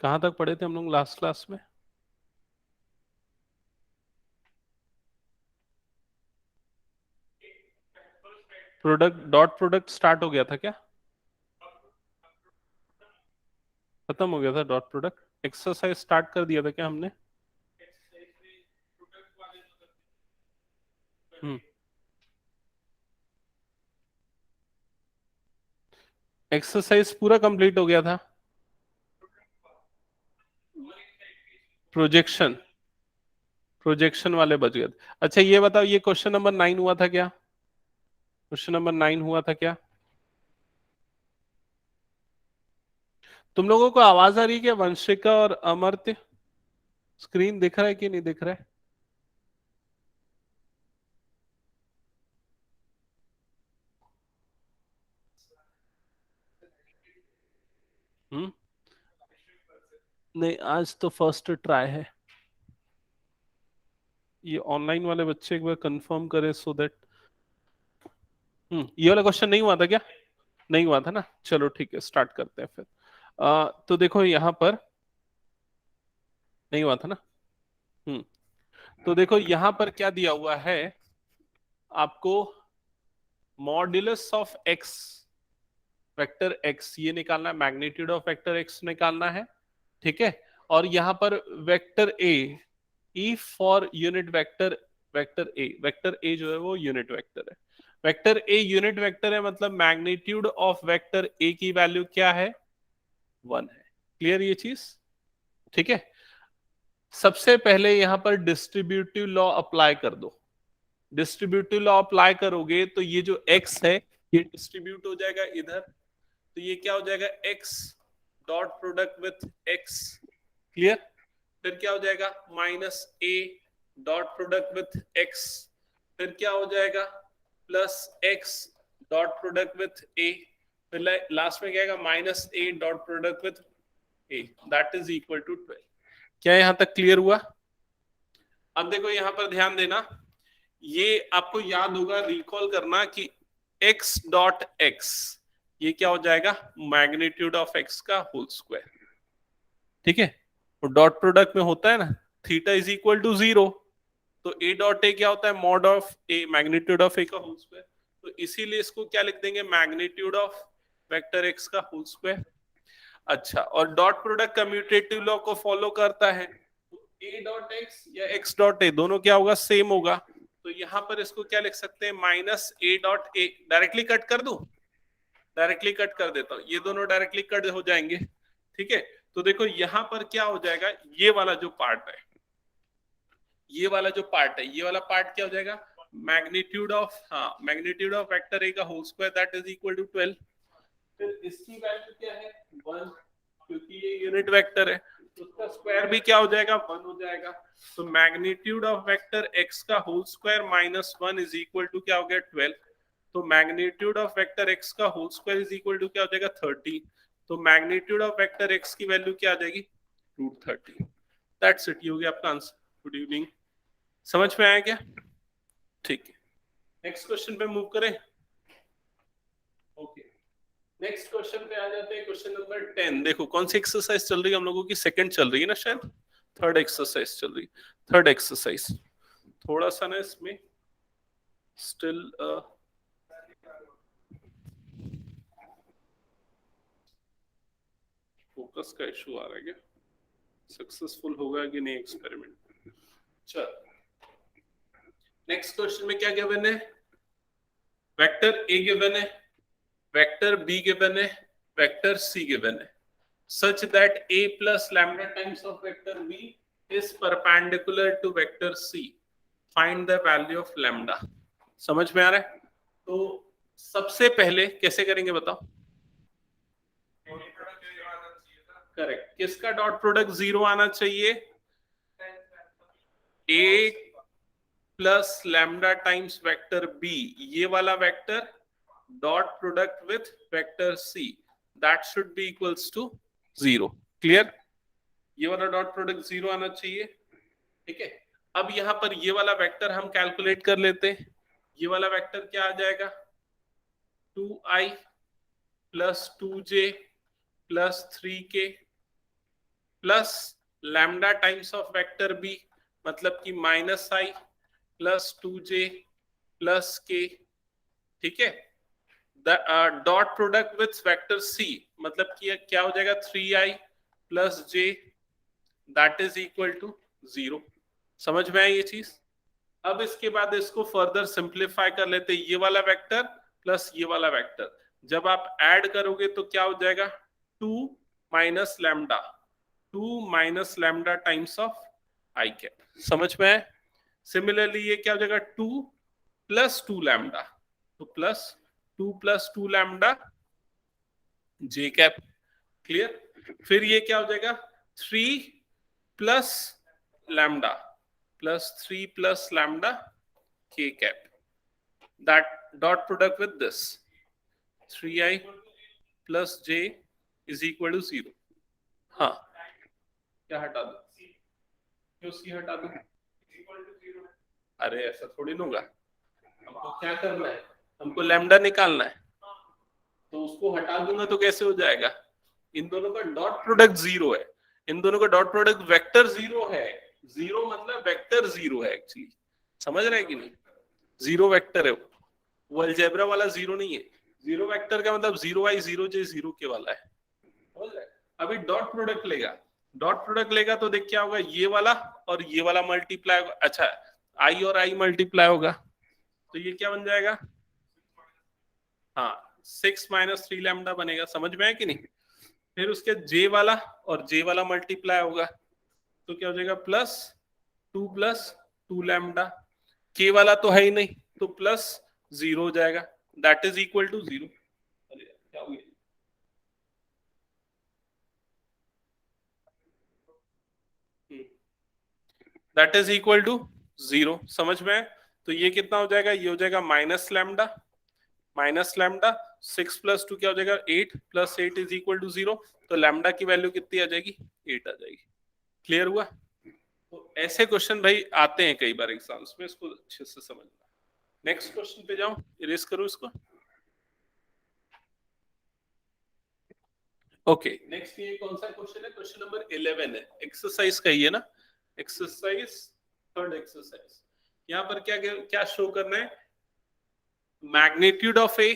कहां तक पढ़े थे हम लोग लास्ट क्लास में? प्रोडक्ट, डॉट प्रोडक्ट स्टार्ट हो गया था क्या? खत्म हो गया था डॉट प्रोडक्ट? एक्सरसाइज स्टार्ट कर दिया था क्या हमने? हम्म। एक्सरसाइज पूरा कंप्लीट हो गया था। प्रोजेक्शन, प्रोजेक्शन वाले बच गए थे। अच्छा ये बताओ, ये क्वेश्चन नंबर 9 हुआ था क्या? क्वेश्चन नंबर 9 हुआ था क्या? तुम लोगों को आवाज आ रही है क्या? वंशिका और अमर्त्य, स्क्रीन दिख रहा है कि नहीं दिख रहा है? हम्म। नहीं, आज तो फर्स्ट ट्राई है। ये ऑनलाइन वाले बच्चे एक बार कंफर्म करे सो दैट। ये वाला क्वेश्चन नहीं हुआ था क्या? नहीं हुआ था ना, चलो ठीक है, स्टार्ट करते हैं फिर। तो देखो यहाँ पर नहीं हुआ था ना। हम्म। तो देखो यहाँ पर क्या दिया हुआ है आपको, modulus of x, vector x ये निकालना है, मैग्नीट्यूड ऑफ वेक्टर एक्स निकालना है, ठीक है। और यहाँ पर vector A, E for unit vector, vector ए जो है वो यूनिट वेक्टर है। वेक्टर ए यूनिट वेक्टर है, मतलब मैग्नीट्यूड ऑफ वेक्टर ए की वैल्यू क्या है? 1 है। क्लियर ये चीज? ठीक है। सबसे पहले यहां पर डिस्ट्रीब्यूटिव लॉ अप्लाई कर दो। डिस्ट्रीब्यूटिव लॉ अप्लाई करोगे तो ये जो x है ये डिस्ट्रीब्यूट हो जाएगा इधर, तो ये क्या हो जाएगा? x dot product with x। Clear? फिर क्या हो जाएगा? Minus a dot product with x। फिर क्या हो जाएगा? Plus x dot product with a। फिर लास्ट में क्या आएगा? Minus a dot product with a, that is equal to 12। क्या यहां तक क्लियर हुआ? अब देखो यहां पर ध्यान देना, ये आपको याद होगा, रिकॉल करना कि x डॉट x ये क्या हो जाएगा? मैग्नीट्यूड ऑफ x का होल स्क्वायर। ठीक है। तो डॉट प्रोडक्ट में होता है ना, थीटा इज इक्वल टू 0, तो a डॉट ए क्या होता है? Mod of a, magnitude of a का होल स्क्वायर। तो इसीलिए इसको क्या लिख देंगे? मैग्नीट्यूड ऑफ वेक्टर x का होल स्क्वायर। अच्छा, और डॉट प्रोडक्ट कम्यूटेटिव लॉ को फॉलो करता है, ए डॉट एक्स या एक्स डॉट ए दोनों क्या होगा? सेम होगा। तो यहां पर इसको क्या लिख सकते हैं? Minus A dot A. Directly cut कर दूं? डायरेक्टली कट कर देता हूं, ये दोनों डायरेक्टली कट हो जाएंगे। ठीक है। तो देखो यहां पर क्या हो जाएगा, ये वाला जो पार्ट है, ये वाला जो पार्ट है, ये वाला पार्ट क्या हो जाएगा? मैग्नीट्यूड ऑफ, हाँ, मैग्नीट्यूड ऑफ वेक्टर ए का whole square that is equal to 12। फिर इसकी वैल्यू क्या है? 1, क्योंकि ये यूनिट वेक्टर है, तो उसका स्क्वायर भी क्या हो जाएगा? 1 हो जाएगा। तो मैग्नीट्यूड ऑफ वेक्टर x का whole square minus 1 is equal to क्या हो गया? 12। तो मैग्नीट्यूड ऑफ वेक्टर x का whole square is equal to क्या हो जाएगा? 30। तो मैग्नीट्यूड ऑफ वेक्टर x की वैल्यू क्या आ जाएगी? √30। दैट्स इट, ये हो गया आपका आंसर। Good evening. समझ में आया क्या? ठीक है, नेक्स्ट क्वेश्चन पे मूव करें। ओके, नेक्स्ट क्वेश्चन पे आ जाते हैं, क्वेश्चन नंबर 10। देखो कौन सी एक्सरसाइज चल रही है हम लोगों की? सेकंड चल रही है ना शायद, थर्ड एक्सरसाइज चल रही है। थर्ड एक्सरसाइज थोड़ा सा ना इसमें स्टिल फोकस का इशू आ रहा है क्या? सक्सेसफुल होगा कि नहीं एक्सपेरिमेंट? चल, नेक्स्ट क्वेश्चन में क्या गिवन है? वेक्टर ए गिवन है, वेक्टर बी गिवन है, वेक्टर सी गिवन है, such that a plus lambda times of vector b is perpendicular to vector c. Find the value of lambda. समझ में आ रहा है? तो सबसे पहले कैसे करेंगे बताओ? करेक्ट, किसका डॉट प्रोडक्ट 0 आना चाहिए? A plus lambda times vector B, ये वाला vector dot product with vector C, that should be equals to 0। Clear? ये वाला डॉट प्रोडक्ट 0 आना चाहिए। ठीक है, अब यहां पर ये वाला वेक्टर हम कैलकुलेट कर लेते हैं। ये वाला वेक्टर क्या आ जाएगा? 2i plus 2j plus 3k plus lambda times of vector B, मतलब कि minus I plus 2j plus k। ठीक है, dot product with vector C, मतलब कि क्या हो जाएगा? 3i plus j, that is equal to 0। समझ में आई ये चीज? अब इसके बाद इसको फर्दर सिंप्लीफाई कर लेते हैं। ये वाला वेक्टर प्लस ये वाला वेक्टर जब आप ऐड करोगे तो क्या हो जाएगा? 2 minus lambda, 2 minus lambda times of I cap. समझ में है? सिमिलरली ये क्या हो जाएगा? 2 प्लस 2 लैम्डा, तो प्लस 2 लैम्डा जे कैप। क्लियर? फिर ये क्या हो जाएगा? 3 plus lambda plus 3 plus lambda के cap, that dot product with this 3i plus j is equal to 0। हाँ, क्या हटा दो? क्यों सी हटा दो? अरे ऐसा थोड़ी ना होगा, हमको क्या करना है? हमको लैम्डा निकालना है, तो उसको हटा दूंगा तो कैसे हो जाएगा? इन दोनों का डॉट प्रोडक्ट 0 है, इन दोनों का डॉट प्रोडक्ट वेक्टर 0 है। 0 मतलब वेक्टर 0 है एक्चुअली। समझ रहे हैं कि नहीं? 0 वेक्टर है वो अलजेब्रा वाला 0 नहीं है। 0 वेक्टर का मतलब 0i 0j 0k वाला है। समझ रहे? अभी डॉट प्रोडक्ट लेगा, डॉट प्रोडक्ट लेगा तो देख क्या होगा? ये वाला और ये वाला मल्टीप्लाई होगा। अच्छा, आई और आई मल्टीप्लाई होगा तो ये क्या बन जाएगा? हाँ, 6 माइनस 3 लैम्डा बनेगा। समझ में है कि नहीं? फिर उसके जे वाला और जे वाला मल्टीप्लाई होगा तो क्या हो जाएगा? Plus 2 lambda. के वाला तो है ही नहीं तो प्लस 0 हो जाएगा, दैट इज इक्वल टू 0। क्या हो गया? That is equal to 0। समझ में? तो ये कितना हो जाएगा? ये हो जाएगा माइनस लैम्डा 6 प्लस 2 क्या हो जाएगा? 8 प्लस 8 इज इक्वल टू 0। तो लैम्डा की वैल्यू कितनी आ जाएगी? 8 आ जाएगी। क्लियर हुआ? तो ऐसे क्वेश्चन भाई आते हैं कई बार एग्जाम्स में, इसको अच्छे से समझना। नेक्स्ट क्वेश्चन पे जाऊं, इरेज करो इसको। ओके, नेक्स्ट ये कौन सा क्वेश्चन है? क्वेश्चन नंबर 11 है, एक्सरसाइज का ही है ना? Exercise, third exercise. यहाँ पर क्या क्या शो करना है? Magnitude of A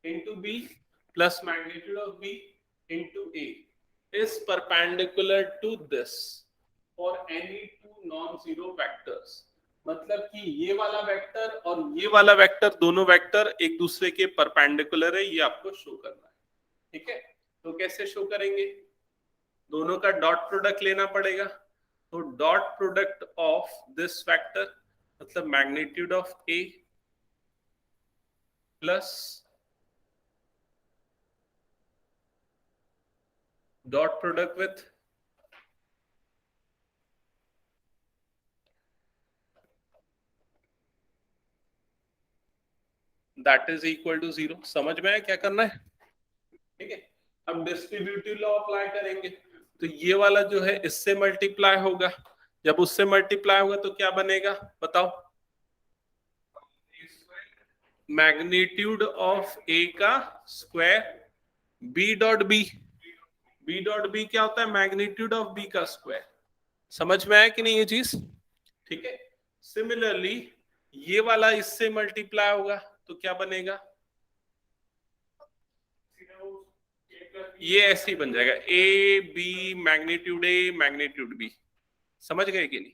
into b plus magnitude of b into a is perpendicular to this for any two non-zero vectors। मतलब कि ये वाला वेक्टर और ये वाला वेक्टर, दोनों वेक्टर एक दूसरे के परपेंडिकुलर है, ये आपको शो करना है। ठीक है, तो कैसे शो करेंगे? दोनों का डॉट प्रोडक्ट लेना पड़ेगा। तो dot product of this vector मतलब magnitude of A plus dot product with that is equal to 0। समझ में है क्या करना है? ठीक है, अब डिस्ट्रीब्यूटिव लॉ अप्लाई करेंगे तो ये वाला जो है इससे मल्टीप्लाई होगा, जब उससे मल्टीप्लाई होगा तो क्या बनेगा बताओ? मैग्नीट्यूड ऑफ ए का square B dot B, B dot B क्या होता है? मैग्नीट्यूड ऑफ बी का स्क्वायर। समझ में आया कि नहीं ये चीज? ठीक है, सिमिलरली ये वाला इससे मल्टीप्लाई होगा तो क्या बनेगा? ये ऐसे ही बन जाएगा, ए बी मैग्नीट्यूड बी। समझ गए कि नहीं?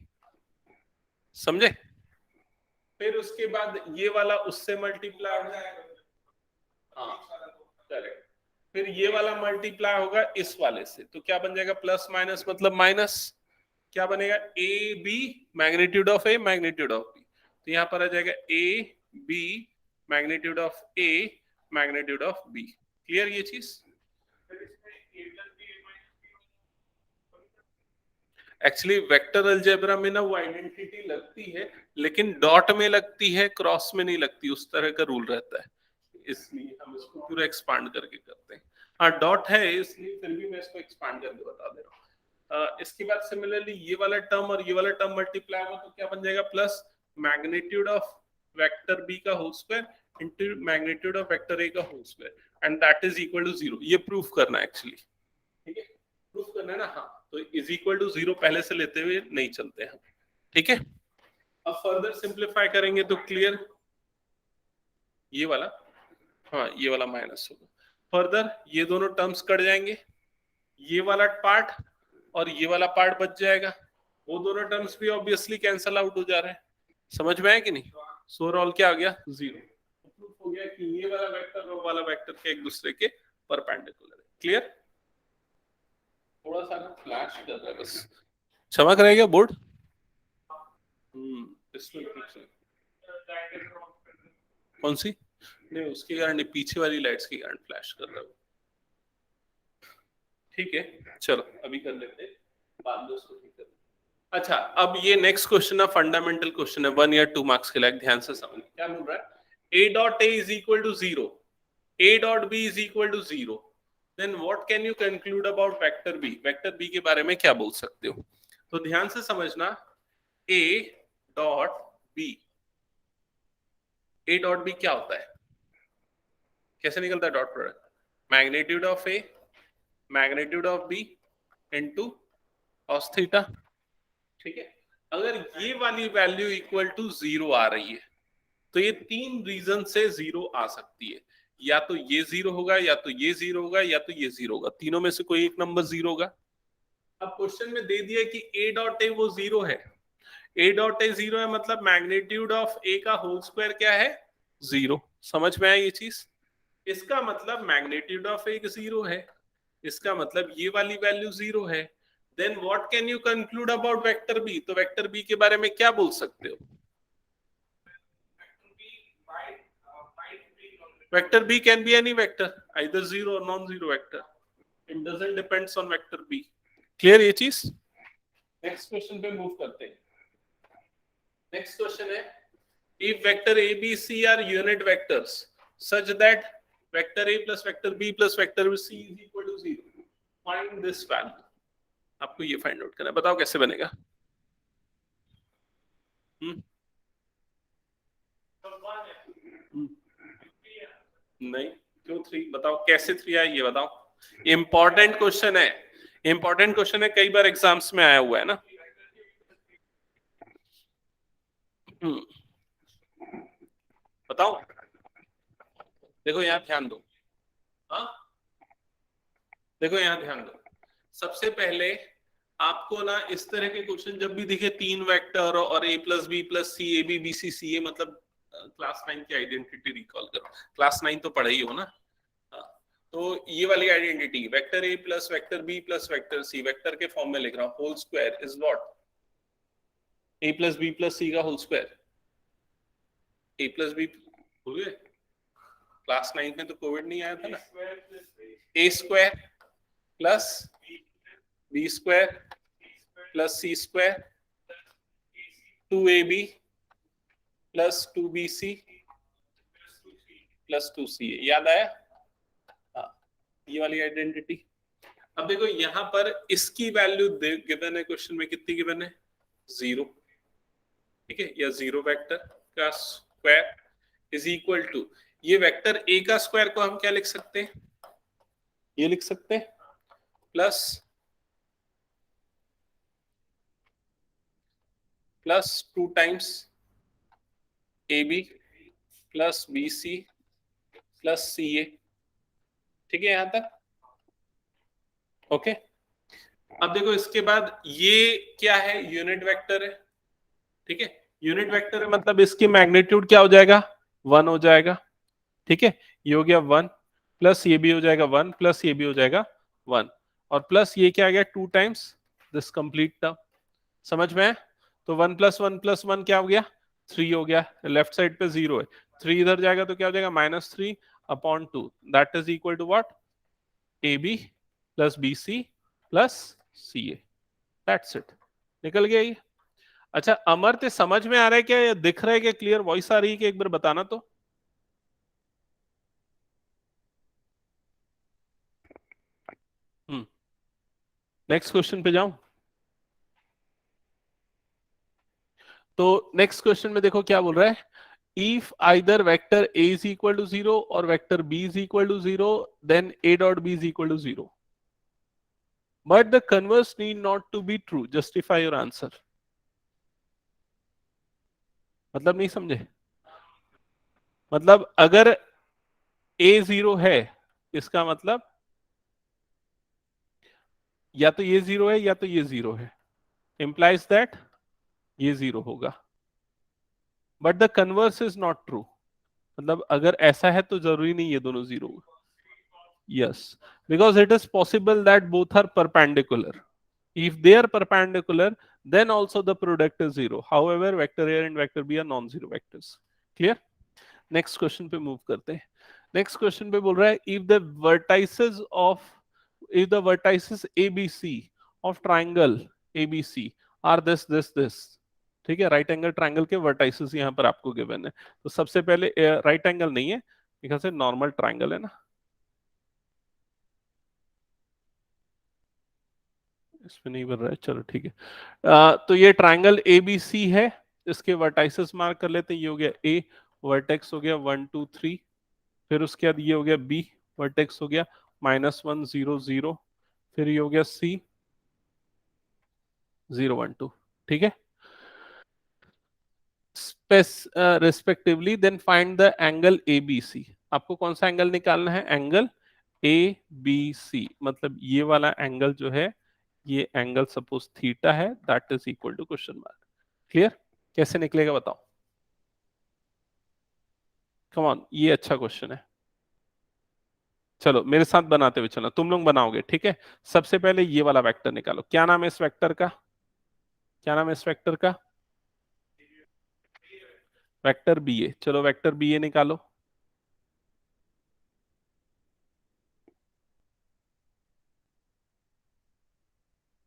समझे? फिर उसके बाद ये वाला उससे मल्टीप्लाई हो जाएगा। हाँ करेक्ट, फिर ये वाला मल्टीप्लाई होगा इस वाले से तो क्या बन जाएगा? प्लस माइनस मतलब माइनस, क्या बनेगा? A B magnitude of A magnitude of B, तो यहां पर आ जाएगा A B magnitude of A magnitude of B. Clear ये चीज? एक्चुअली वेक्टर अलजेब्रा में ना वो आइडेंटिटी लगती है, लेकिन डॉट में लगती है, क्रॉस में नहीं लगती, उस तरह का रूल रहता है, इसलिए हम इसको पूरा एक्सपांड करके करते हैं। हाँ डॉट है इसलिए फिर भी मैं इसको एक्सपांड करके बता दे रहा हूँ। इसके बाद सिमिलरली ये वाला टर्म और ये वाला टर्म मल्टीप्लाई हो तो क्या बन जाएगा, plus magnitude of vector B का whole square into magnitude of vector A का whole square and that is equal to 0। ये प्रूफ करना है एक्चुअली, ठीक है, प्रूफ करना है ना। हाँ तो इज इक्वल टू 0 पहले से लेते हुए नहीं चलते हैं, ठीक है। अब फर्दर सिंप्लीफाई करेंगे तो क्लियर ये वाला, हाँ ये वाला माइनस होगा, फर्दर ये दोनों टर्म्स कट जाएंगे, ये वाला पार्ट और ये वाला पार्ट बच जाएगा, वो दोनों टर्म्स भी ऑब्वियसली कैंसल आउट हो जा रहे हैं, समझ में आया कि नहीं। सो ऑल क्या आ गया, 0। प्रूफ हो गया कि ये वाला वेक्टर और वाला वेक्टर के एक दूसरे के परपेंडिकुलर है। क्लियर, थोड़ा सा फ्लैश कर रहा है बस, क्षमा करेगा बोर्ड। इसमें कौन सी, नहीं उसके कारण नहीं, पीछे वाली लाइट्स के कारण फ्लैश कर रहा है, ठीक है। चलो अभी कर लेते हैं, बाद में उसको ठीक कर। अच्छा अब ये नेक्स्ट क्वेश्चन है, फंडामेंटल क्वेश्चन है, 1 या 2 मार्क्स के लिए, ध्यान से समझ। क्या बोल रहा है, a डॉट a is equal to 0, a डॉट b is equal to 0, then what can you conclude about vector b। Vector b के बारे में क्या बोल सकते हो, तो ध्यान से समझना, a डॉट b, a डॉट b क्या होता है, कैसे निकलता है dot product, magnitude of a magnitude of b into cos theta, ठीक है। अगर ये वाली वैल्यू इक्वल टू 0 आ रही है तो ये 3 रीजन से 0 आ सकती है, या तो ये 0 होगा, या तो ये 0 होगा, या तो ये 0 होगा, तीनों में से कोई एक नंबर 0 होगा। अब क्वेश्चन में दे दिया कि a डॉट ए वो 0 है, a डॉट ए 0 है, मतलब मैग्नीट्यूड ऑफ a का होल स्क्वायर क्या है, 0। समझ में आया ये चीज, इसका मतलब मैग्नीट्यूड ऑफ a 0 है, इसका मतलब ये वाली वैल्यू 0 है। Then what can you conclude about vector B, तो वेक्टर बी के बारे में क्या बोल सकते हो, vector B can be any vector, either 0 और non 0 vector, it doesn't depends on vector B. Clear ये चीज, नेक्स्ट क्वेश्चन पे मूव करते हैं। नेक्स्ट क्वेश्चन है, if vector a b c are unit vectors such that vector a plus vector b plus vector c is equal to 0, find this value। आपको ये find out करना है, बताओ कैसे बनेगा। नहीं क्यों 3, बताओ कैसे 3 आया ये बताओ, इंपॉर्टेंट क्वेश्चन है, इंपॉर्टेंट क्वेश्चन है, कई बार एग्जाम्स में आया हुआ है ना। बताओ, देखो यहाँ ध्यान दो, हाँ देखो यहाँ ध्यान दो, सबसे पहले आपको ना इस तरह के क्वेश्चन जब भी दिखे, 3 वेक्टर और a plus B plus C A B B C C A, मतलब क्लास 9 की आइडेंटिटी रिकॉल करो, क्लास 9 तो पढ़े ही हो ना। तो ये वाली identity, vector a plus vector b plus vector c, vector के फॉर्म में लिख रहा हूँ, whole square is what, a plus b plus c का whole square, a plus b भूल गए, क्लास 9 में तो कोविड नहीं आया था ना, a square plus b square plus c square 2ab plus 2bc plus 2ca, याद आया, ये वाली आइडेंटिटी। अब देखो यहां पर इसकी वैल्यू गिवन है, क्वेश्चन में कितनी गिवन है, 0, ठीक है, या 0 वेक्टर का स्क्वायर इज इक्वल टू, ये वेक्टर a का स्क्वायर को हम क्या लिख सकते हैं, ये लिख सकते हैं plus 2 times ab plus bc plus ca, ठीक है यहां तक, ओके। अब देखो इसके बाद ये क्या है, यूनिट वेक्टर है, ठीक है, यूनिट वेक्टर है, मतलब इसकी मैग्नीट्यूड क्या हो जाएगा, 1 हो जाएगा, ठीक है, ये हो गया 1, प्लस ये भी हो जाएगा 1, प्लस ये भी हो जाएगा 1, और प्लस ये क्या आ गया 2 टाइम्स दिस कंप्लीट टर्म, समझ में है। तो 1 प्लस 1 प्लस 1 क्या हो गया, 3 हो गया, लेफ्ट साइड पे 0 है, 3 इधर जाएगा तो क्या हो जाएगा -3 upon 2, that is equal to what, AB plus BC plus CA, that's it. निकल गया ये। अच्छा अमर्त्य, समझ में आ रहा है क्या, या दिख रहा है क्या, क्लियर वॉइस आ रही है कि एक बार बताना तो। हम्म। नेक्स्ट क्वेश्चन पे जाऊं। तो नेक्स्ट क्वेश्चन में देखो क्या बोल रहा है। If either vector A is equal to zero और vector B is equal to zero, then A dot B is equal to zero, but the converse need not to be true, justify your answer. मतलब नहीं समझे। मतलब अगर ए zero है, इसका मतलब या तो ये जीरो है या तो ये जीरो है, इंप्लाइज दैट ये जीरो होगा। But the converse is not true, मतलब अगर ऐसा है तो जरूरी नहीं ये दोनों zero. Yes, because it is possible that both are perpendicular. If they are perpendicular, then also the product is zero. However, vector A and vector B are non-zero vectors. Clear? Next question पे move करते हैं। Next question पे बोल रहा है if the vertices ABC of triangle ABC are this, ठीक है, right angle triangle के वर्टाइसेस यहाँ पर आपको गिवन है। तो सबसे पहले राइट एंगल नहीं है, यहाँ से नॉर्मल ट्राइंगल है ना, इसमें नहीं बन रहा है, चलो ठीक है। तो ये ट्राइंगल ए बी सी है, इसके वर्टाइसेस मार्क कर लेते हैं। ये हो गया ए, वर्टेक्स हो गया 1 2 3। फिर उसके बाद ये हो गया बी, वर्टेक्स हो गया -1 0 0। फिर ये हो गया सी 0 1 2। ठीक है, respectively. Then find the angle A B C. आपको कौन सा एंगल निकालना है, एंगल ए बी सी, मतलब ये वाला एंगल जो है, ये एंगल सपोज थीटा है, that is equal to question mark. Clear? कैसे निकलेगा बताओ। कम ऑन, ये अच्छा क्वेश्चन है। चलो मेरे साथ बनाते हुए चलो, तुम लोग बनाओगे, ठीक है। सबसे पहले ये वाला वेक्टर निकालो, क्या नाम है इस वेक्टर का, क्या नाम है इस वेक्टर का, वेक्टर बी ए। चलो वेक्टर बी ए निकालो।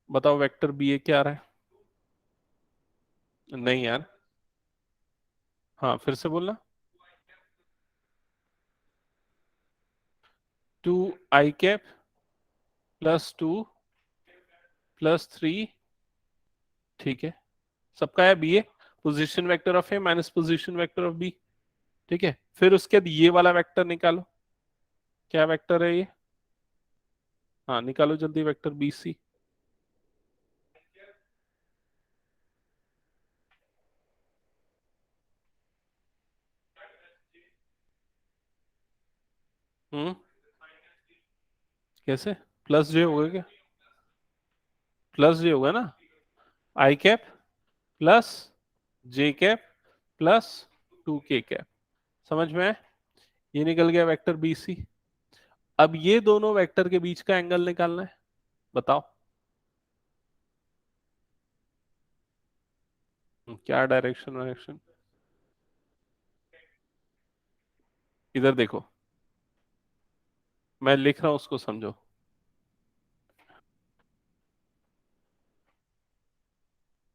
बताओ वेक्टर बी ए क्या आ रहा है। नहीं यार, हाँ फिर से बोलना। 2 i कैप +2 + 3, ठीक है, सबका है B A, position vector of A minus position vector of B. ठीक है, फिर उसके बाद ये वाला वेक्टर निकालो, क्या वेक्टर है ये, हाँ निकालो जल्दी, वेक्टर बी सी। हम्म, कैसे, प्लस जे होगा क्या, प्लस जे होगा ना, i cap +j cap +2k cap. समझ में आया? ये निकल गया वेक्टर बी सी। अब ये दोनों वेक्टर के बीच का एंगल निकालना है, बताओ। क्या डायरेक्शन वायरेक्शन, इधर देखो, मैं लिख रहा हूं उसको समझो।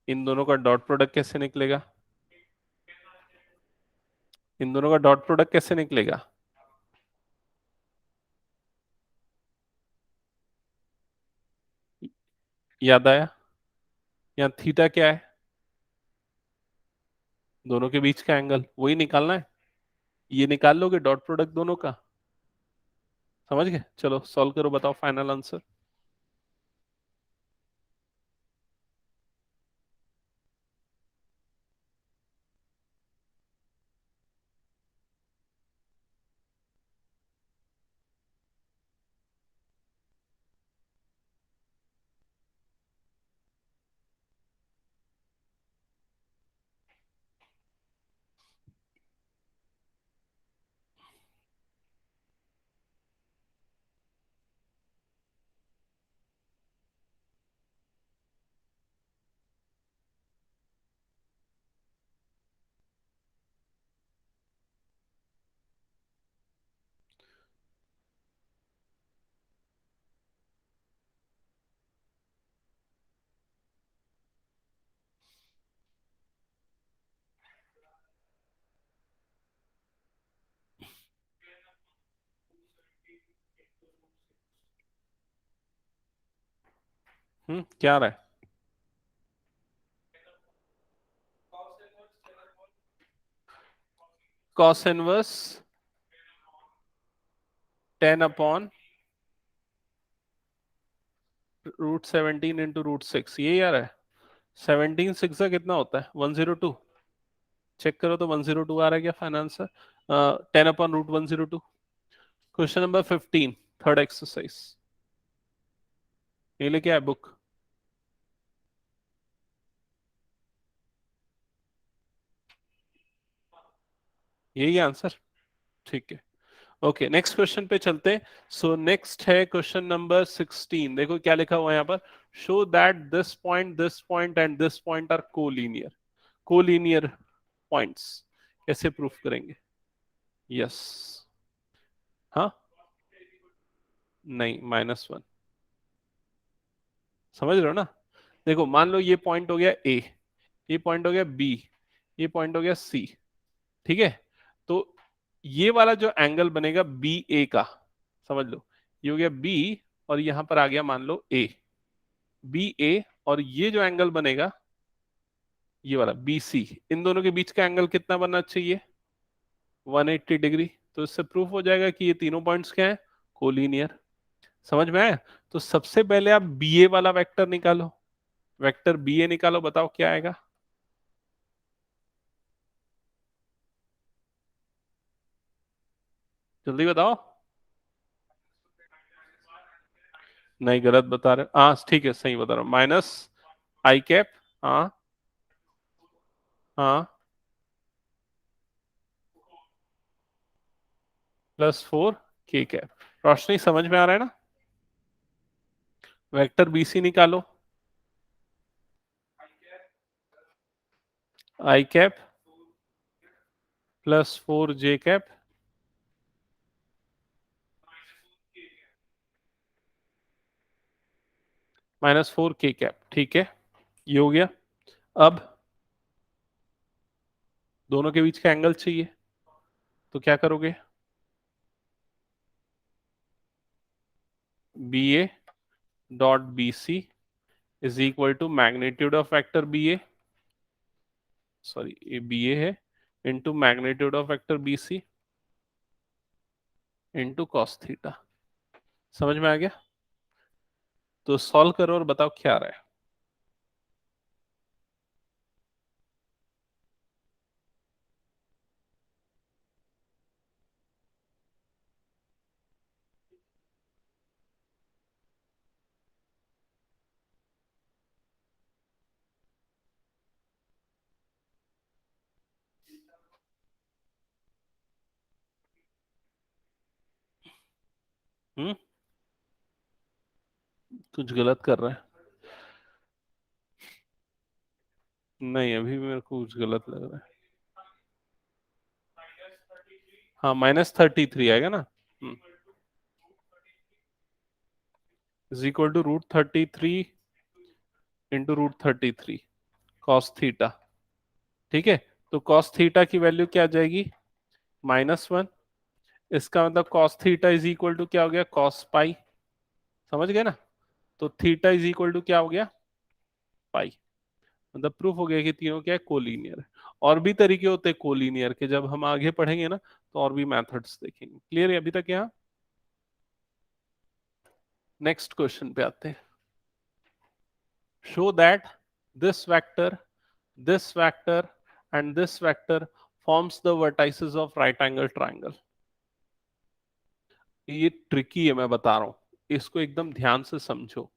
इन दोनों का डॉट प्रोडक्ट कैसे निकलेगा, इन दोनों का डॉट प्रोडक्ट कैसे निकलेगा। याद आया, यहाँ थीटा क्या है, दोनों के बीच का एंगल, वही निकालना है। ये निकाल लोगे डॉट प्रोडक्ट दोनों का, समझ गए। चलो सॉल्व करो, बताओ फाइनल आंसर। क्या रहा है? कॉस इनवर्स 10 अपॉन √17 इंटू √6, ये यार है। 17 6 का कितना होता है? 102। चेक करो तो 102 आ रहा है क्या फाइनेंस से? 10 upon √102। Question number 15, third exercise. ये लेके आए बुक? यही आंसर? ठीक है। ओके, नेक्स्ट क्वेश्चन पे चलते हैं। सो नेक्स्ट है क्वेश्चन नंबर 16। देखो क्या लिखा हुआ है यहाँ पर। Show that this point and this point are collinear. Collinear points कैसे प्रूफ करेंगे? यस। हाँ, नहीं, -1। समझ रहे हो ना? देखो मान लो ये पॉइंट हो गया ए, ये पॉइंट हो गया बी, ये पॉइंट हो गया सी। ठीक है, तो ये वाला जो एंगल बनेगा बी ए का, समझ लो ये हो गया बी, और यहां पर आ गया मान लो ए, बी ए, और ये जो एंगल बनेगा ये वाला बी सी, इन दोनों के बीच का एंगल कितना बनना चाहिए? 180 डिग्री। तो इससे प्रूफ हो जाएगा कि ये तीनों पॉइंट्स क्या है? कोलिनियर। समझ में आया? तो सबसे पहले आप बी ए वाला वेक्टर निकालो। वेक्टर बी ए निकालो, बताओ क्या आएगा? जल्दी बताओ। नहीं, गलत बता रहे हो। हाँ ठीक है, सही बता रहा हूँ। -I cap. हाँ। हाँ। +4 K कैप। रोशनी समझ में आ रहा है ना? वेक्टर BC निकालो। I cap +4 J cap -4 K cap. ठीक है, ये हो गया। अब दोनों के बीच का एंगल चाहिए, तो क्या करोगे? BA.BC is equal to magnitude of vector BA, sorry ये BA है, into magnitude of vector BC into cos theta. समझ में आ गया? तो सॉल्व करो और बताओ क्या आ रहा है। हम्म, कुछ गलत कर रहा है? नहीं, अभी भी मेरे को कुछ गलत लग रहा है। हाँ, -33 आएगा ना। Is equal to √33 into √33 cos theta. ठीक है, तो कॉस थीटा की वैल्यू क्या आ जाएगी? -1। इसका मतलब cos theta is equal to क्या हो गया? Cos pi. समझ गए ना? तो थीटा इज इक्वल टू क्या हो गया? पाई। मतलब प्रूफ हो गया कि तीनों क्या है? कोलीनियर है। और भी तरीके होते हैं कोलीनियर के, जब हम आगे पढ़ेंगे ना तो और भी मेथड्स देखेंगे। क्लियर है अभी तक यहाँ? नेक्स्ट क्वेश्चन पे आते हैं। Show that this vector, this vector and this vector forms the vertices of right angle triangle। ये ट्रिकी है, मैं बता रहा हूं, इसको एकदम ध्यान से समझो।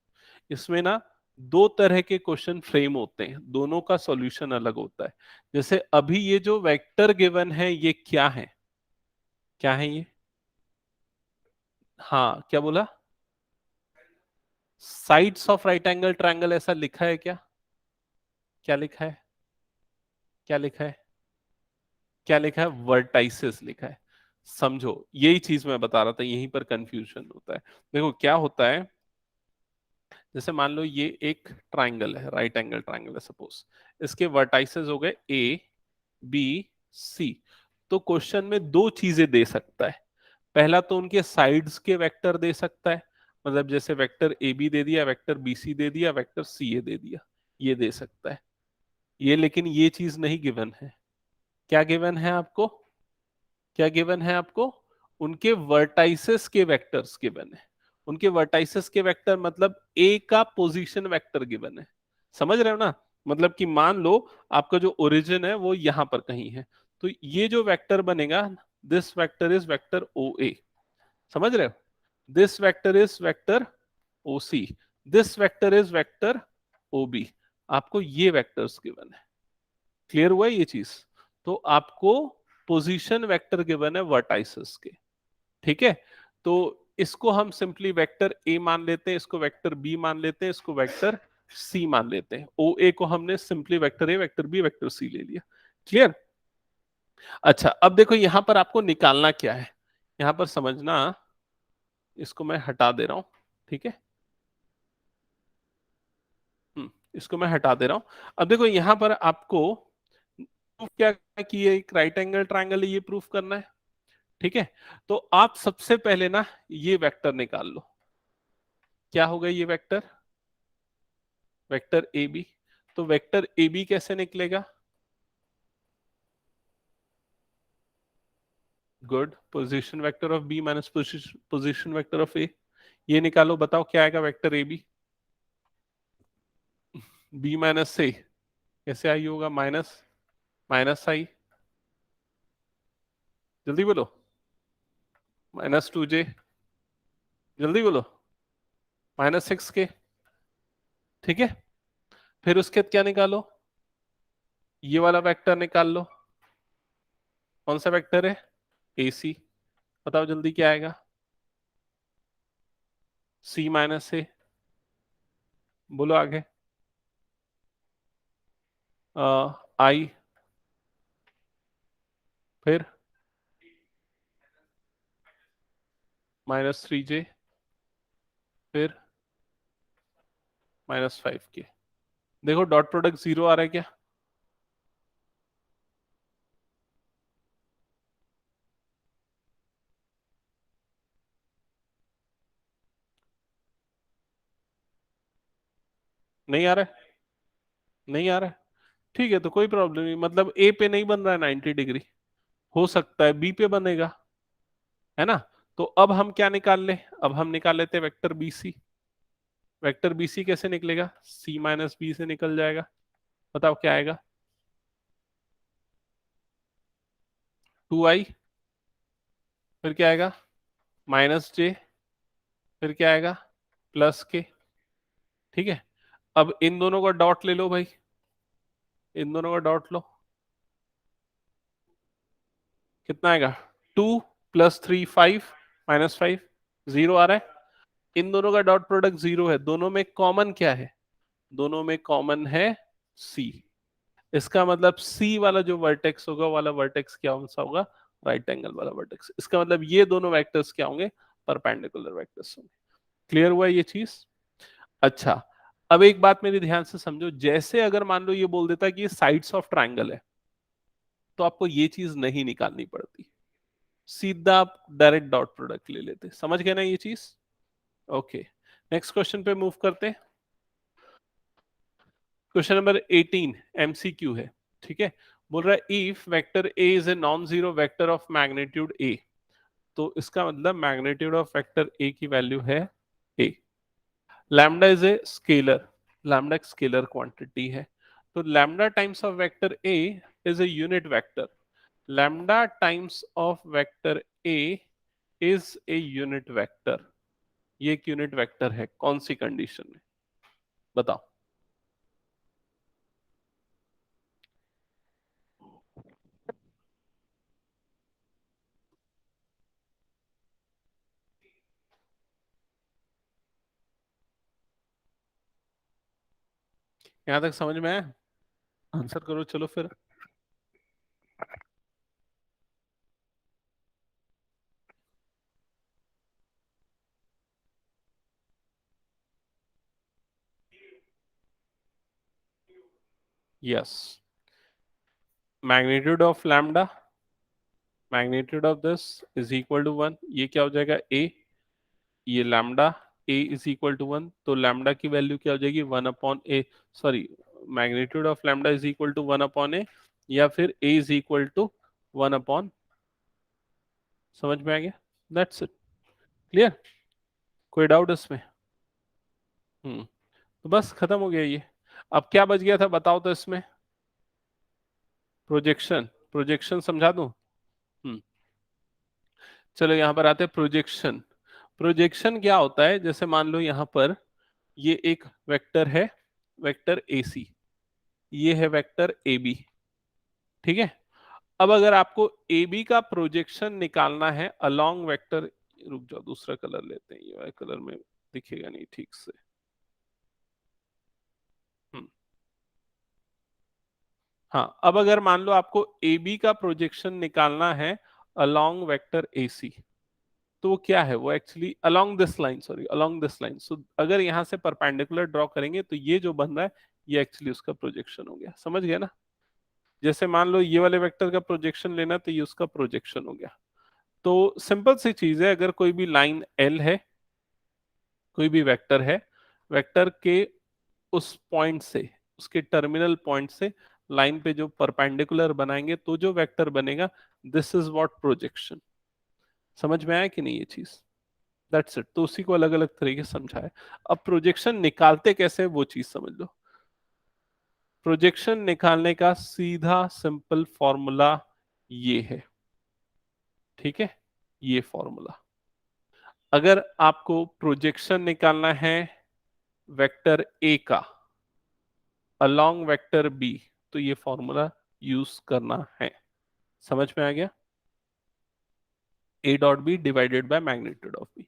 इसमें ना दो तरह के क्वेश्चन फ्रेम होते हैं, दोनों का सॉल्यूशन अलग होता है। जैसे अभी ये जो वेक्टर गिवन है ये क्या है? क्या है ये? हाँ, क्या बोला? Sides of right angle triangle ऐसा लिखा है क्या? क्या लिखा है? क्या लिखा है? क्या लिखा है? वर्टाइसेस लिखा है। समझो, यही चीज मैं बता रहा था, यहीं पर कंफ्यूजन होता है। देखो क्या होता है, जैसे मान लो ये एक ट्राइंगल है, राइट एंगल ट्राइंगल है सपोज। इसके वर्टाइसेस हो गए ए, बी, सी। तो क्वेश्चन में दो चीजें दे सकता है। पहला तो उनके साइड्स के वेक्टर दे सकता है, मतलब जैसे वेक्टर ए बी दे दिया, वेक्टर बी सी दे दिया, वेक्टर सी ए दे दिया, ये दे सकता है ये। लेकिन ये चीज नहीं गिवन है। क्या गिवन है आपको? क्या गिवन है आपको? उनके वर्टाइसेस के वेक्टर्स गिवन है। उनके वर्टाइसेस के वेक्टर मतलब ए का पोजीशन वेक्टर गिवन है। समझ रहे हो ना? मतलब कि मान लो आपका जो ओरिजिन है वो यहां पर कहीं है, तो ये जो वेक्टर बनेगा, this vector is vector O A. समझ रहे हो? This vector is vector O C, this vector is vector O B. आपको ये वेक्टर्स गिवन है। क्लियर हुआ ये चीज? तो आपको पोजीशन वेक्टर गिवन है वर्टाइसेस के। ठीक है? तो इसको हम सिंपली वेक्टर ए मान लेते हैं, इसको वेक्टर बी मान लेते हैं, इसको वेक्टर सी मान लेते हैं। ओ ए को हमने simply vector A, vector B, vector C ले लिया। क्लियर? अच्छा, अब देखो यहां पर आपको निकालना क्या है, यहां पर समझना। इसको मैं हटा दे रहा हूं। ठीक है? इसको मैं हटा दे रहा हूं। अब देखो यहां पर आपको प्रूफ क्या है कि ये एक राइट एंगल ट्रायंगल है, ये प्रूफ करना है। ठीक है? तो आप सबसे पहले ना ये वेक्टर निकाल लो। क्या होगा ये वेक्टर? Vector A B. तो वेक्टर ए बी कैसे निकलेगा? Good, position vector of B minus position vector of A. ये निकालो, बताओ क्या आएगा vector A B? B minus A कैसे आई होगा? माइनस माइनस आई, जल्दी बोलो। माइनस टू जे, जल्दी बोलो। माइनस सिक्स के। ठीक है? फिर उसके बाद क्या निकालो? ये वाला वेक्टर निकाल लो। कौन सा वेक्टर है? ए सी। बताओ जल्दी क्या आएगा? सी माइनस ए। बोलो आगे। आई। फिर माइनस थ्री जे। फिर माइनस फाइव के। देखो डॉट प्रोडक्ट जीरो आ रहा है क्या? नहीं आ रहा है? नहीं आ रहा है? ठीक है, तो कोई प्रॉब्लम नहीं। मतलब ए पे नहीं बन रहा है 90 डिग्री, हो सकता है बी पे बनेगा, है ना? तो अब हम क्या निकाल ले? अब हम निकाल लेते हैं vector B C. Vector B C कैसे निकलेगा? सी माइनस बी से निकल जाएगा। बताओ क्या आएगा? टू आई। फिर क्या आएगा? माइनस जे। फिर क्या आएगा? प्लस के। ठीक है? अब इन दोनों का डॉट ले लो भाई, इन दोनों का डॉट लो। कितना आएगा? Two plus three five, minus five, zero आ रहा है। इन दोनों का डॉट प्रोडक्ट जीरो है। दोनों में कॉमन क्या है? दोनों में कॉमन है सी। इसका मतलब सी वाला जो वर्टेक्स होगा, वाला वर्टेक्स क्या सा होगा? राइट एंगल वाला वर्टेक्स। इसका मतलब ये दोनों वेक्टर्स क्या होंगे? परपेंडिकुलर वेक्टर्स होंगे। क्लियर हुआ ये चीज? अच्छा, अब एक बात मेरी ध्यान से समझो। जैसे अगर मान लो ये बोल देता कि ये साइड्स ऑफ ट्राइंगल है, तो आपको ये चीज नहीं निकालनी पड़ती, सीधा आप डायरेक्ट डॉट प्रोडक्ट ले लेते। समझ गए ना ये चीज? ओके, नेक्स्ट क्वेश्चन पे मूव करते हैं। क्वेश्चन नंबर 18 एमसीक्यू है। ठीक है? बोल रहा है if vector A is a non zero vector of magnitude ए, तो इसका मतलब मैग्नीट्यूड ऑफ वेक्टर ए की वैल्यू है A. Lambda is a scalar, lambda एक स्केलर क्वांटिटी है, तो lambda times of vector A is a unit vector. Lambda times of vector A is a unit vector. ये एक यूनिट वेक्टर है, कौन सी condition में? बताओ। यहां तक समझ में आया? आंसर करो चलो फिर। Yes, magnitude of lambda, magnitude of this is equal to one. ये क्या हो जाएगा? ए, ये lambda, A is equal to 1, तो लैम्डा की वैल्यू क्या हो जाएगी 1 upon A, sorry magnitude of lambda is equal to 1 upon A, या फिर A is equal to 1 upon, समझ में आ गया? That's it, clear? कोई डाउट इसमें? तो बस खत्म हो गया ये। अब क्या बच गया था बताओ तो इसमें? प्रोजेक्शन, प्रोजेक्शन समझा दूं? हम्म चलो यहां पर आते हैं प्रोजेक्शन। प्रोजेक्शन क्या होता है, जैसे मान लो यहां पर ये एक वेक्टर है, वेक्टर ए सी, ये है वेक्टर ए बी, ठीक है? अब अगर आपको ए बी का प्रोजेक्शन निकालना है अलोंग वेक्टर, रुक जाओ दूसरा कलर लेते हैं, ये वाला कलर में दिखेगा नहीं ठीक से। हम्म हाँ, अब अगर मान लो आपको ए बी का प्रोजेक्शन निकालना है अलोंग वेक्टर ए सी, तो वो क्या है, वो actually along this line, sorry along this line. So अगर यहां से परपेंडिकुलर ड्रॉ करेंगे तो ये जो बन रहा है ये एक्चुअली उसका प्रोजेक्शन हो गया, समझ गया ना? जैसे मान लो ये वाले वेक्टर का प्रोजेक्शन लेना तो ये उसका प्रोजेक्शन हो गया। तो सिंपल सी चीज है, अगर कोई भी लाइन एल है, कोई भी वेक्टर है, वेक्टर के उस पॉइंट से, उसके टर्मिनल पॉइंट से लाइन पे जो परपेंडिकुलर बनाएंगे तो जो वेक्टर बनेगा, दिस इज व्हाट प्रोजेक्शन। समझ में आया कि नहीं ये चीज? That's it. तो उसी को अलग अलग तरीके से समझाया। अब प्रोजेक्शन निकालते कैसे वो चीज समझ लो। प्रोजेक्शन निकालने का सीधा सिंपल फॉर्मूला ये है, ठीक है? ये फॉर्मूला, अगर आपको प्रोजेक्शन निकालना है वेक्टर ए का अलोंग वेक्टर बी, तो ये फॉर्मूला यूज करना है। समझ में आ गया? A dot B divided by magnitude of B,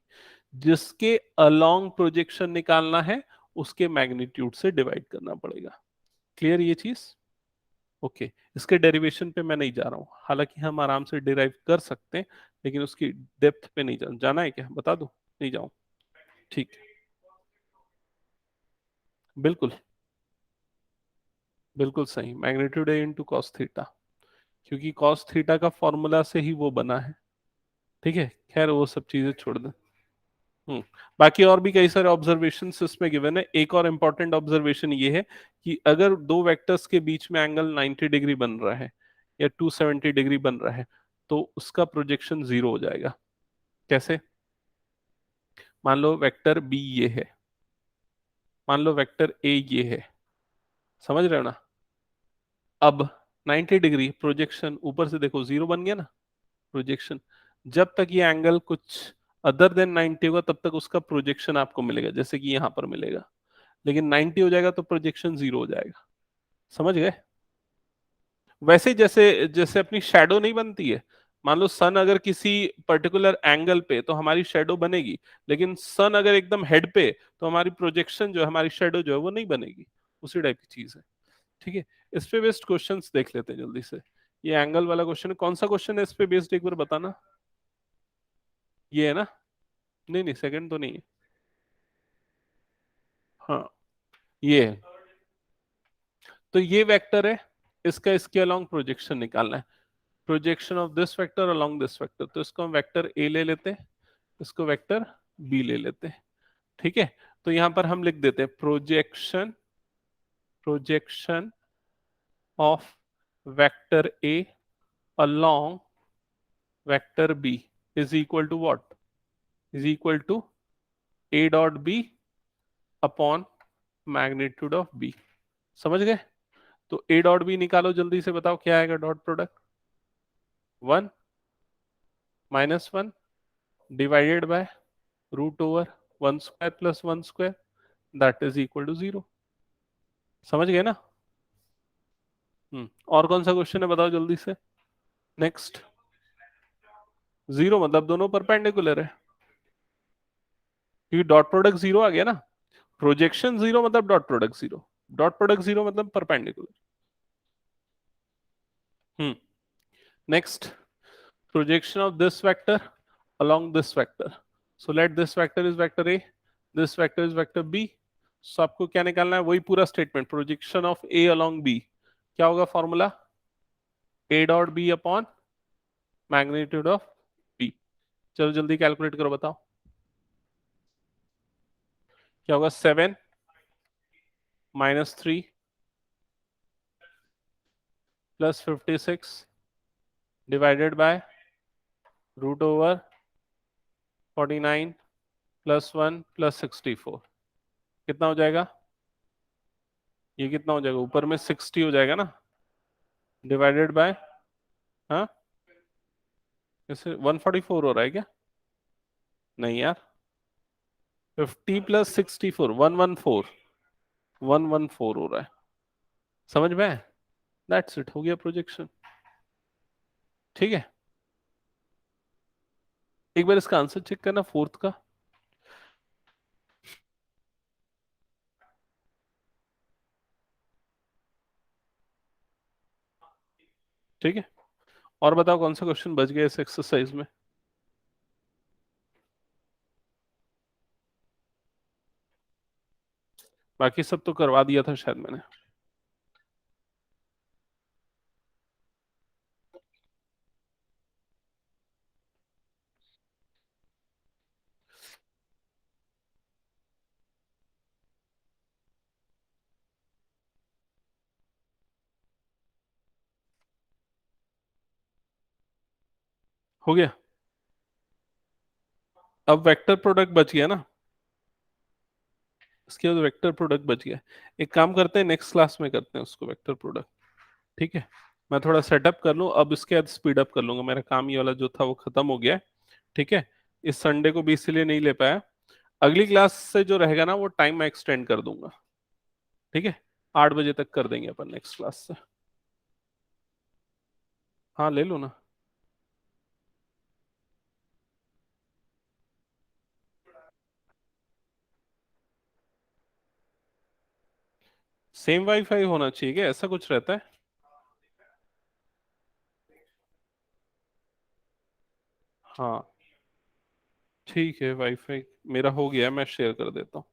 जिसके अलोंग प्रोजेक्शन निकालना है उसके मैग्नीट्यूड से डिवाइड करना पड़ेगा। क्लियर ये चीज? ओके, इसके डेरिवेशन पे मैं नहीं जा रहा हूं, हालांकि हम आराम से डिराइव कर सकते हैं, लेकिन उसकी डेप्थ पे नहीं जाना है क्या, बता दूं? नहीं जाऊं? ठीक, बिल्कुल, बिल्कुल सही, मैग्नीट्यूड ए इंटू कॉस थीटा, क्योंकि कॉस थीटा का फॉर्मूला से ही वो बना है, ठीक है? खैर वो सब चीजें छोड़ दें। हम्म बाकी और भी कई सारे ऑब्जर्वेशंस इसमें गिवन है। एक और इम्पॉर्टेंट ऑब्जर्वेशन ये है कि अगर दो वेक्टर्स के बीच में एंगल 90 डिग्री बन रहा है या 270 डिग्री बन रहा है, तो उसका प्रोजेक्शन जीरो हो जाएगा। कैसे? मान लो वेक्टर बी ये है, मान लो वेक्टर ए ये है, समझ रहे हो ना? अब 90 डिग्री प्रोजेक्शन ऊपर से देखो जीरो बन गया ना प्रोजेक्शन। जब तक ये एंगल कुछ अदर देन 90 होगा तब तक उसका प्रोजेक्शन आपको मिलेगा, जैसे कि यहां पर मिलेगा। लेकिन 90 हो जाएगा तो प्रोजेक्शन जीरो हो जाएगा। समझ गए? वैसे जैसे जैसे अपनी शैडो नहीं बनती है, मान लो सन अगर किसी पर्टिकुलर एंगल पे तो हमारी शैडो बनेगी, लेकिन सन अगर एकदम हेड पे तो हमारी प्रोजेक्शन जो है, हमारी शैडो जो है वो नहीं बनेगी। उसी टाइप की चीज है, ठीक है? इस पे बेस्ड क्वेश्चंस देख लेते हैं जल्दी से। ये एंगल वाला क्वेश्चन है, कौन सा क्वेश्चन है इस पे बेस्ड, एक बार बताना। ये है ना? नहीं नहीं, सेकंड तो नहीं है। हाँ, ये है। तो ये वेक्टर है, इसका इसके अलोंग प्रोजेक्शन निकालना है। Projection of this vector along this vector, तो इसको हम वेक्टर ए ले लेते हैं, इसको वेक्टर बी ले लेते हैं, ठीक है? तो यहां पर हम लिख देते हैं projection, projection of vector A along vector B is equal to what, is equal to A dot B upon magnitude of B. समझ गए? तो ए डॉट बी निकालो जल्दी से, बताओ क्या आएगा dot product, 1 -1 divided by root over 1 square plus 1 square, that is equal to 0। समझ गए ना? और कौन सा क्वेश्चन है बताओ जल्दी से। नेक्स्ट, जीरो मतलब दोनों परपेंडिकुलर है, क्योंकि डॉट प्रोडक्ट जीरो आ गया ना। प्रोजेक्शन जीरो मतलब dot product zero, dot product zero मतलब perpendicular. Hmm next, projection of this vector along this vector. So let this vector is vector A, this vector is vector B. So आपको क्या निकालना है, वही पूरा statement, projection of A along B। क्या होगा formula, A डॉट B upon magnitude of B। चलो जल्दी कैलकुलेट करो, बताओ। क्या होगा? 7 - 3 plus 56 divided by √49 plus 1 plus 64। कितना हो जाएगा? ये कितना हो जाएगा? ऊपर में 60 हो जाएगा ना, डिवाइडेड बाय, हाँ, इसे 144 हो रहा है क्या? नहीं यार, 50 प्लस 64, 114, 114 हो रहा है। समझ में? दैट्स इट, हो गया प्रोजेक्शन। ठीक है, एक बार इसका आंसर चेक करना फोर्थ का। ठीक है, और बताओ कौन सा क्वेश्चन बच गया इस एक्सरसाइज में? बाकी सब तो करवा दिया था शायद मैंने। हो गया। अब वेक्टर प्रोडक्ट बच गया ना, इसके बाद वेक्टर प्रोडक्ट बच गया। एक काम करते हैं, नेक्स्ट क्लास में करते हैं उसको, वेक्टर प्रोडक्ट। ठीक है, मैं थोड़ा सेटअप कर लूँ, अब इसके बाद स्पीड अप कर लूंगा, मेरा काम ये वाला जो था वो खत्म हो गया है। ठीक है, इस संडे को भी इसीलिए नहीं ले पाया। अगली क्लास से जो रहेगा ना वो टाइम मैं एक्सटेंड कर दूंगा। ठीक है, 8 बजे तक कर देंगे अपन नेक्स्ट क्लास से। हाँ ले लो ना। सेम वाईफाई होना चाहिए क्या? ऐसा कुछ रहता है? हाँ ठीक है, वाईफाई मेरा हो गया, मैं शेयर कर देता हूँ।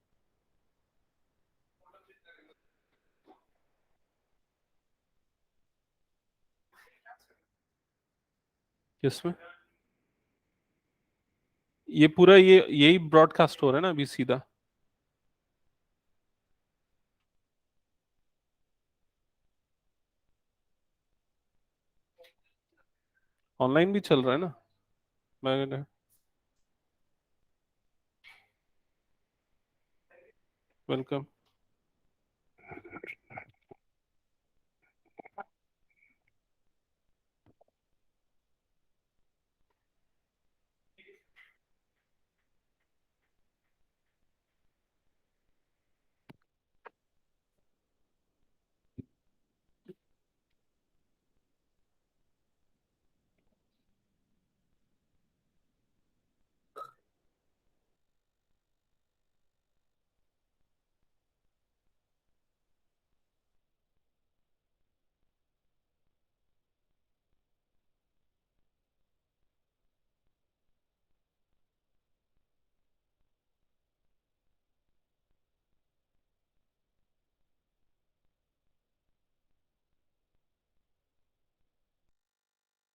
किसमें? ये पूरा ये यही ब्रॉडकास्ट हो रहा है ना अभी सीधा? ऑनलाइन भी चल रहा है ना? मैं वेलकम।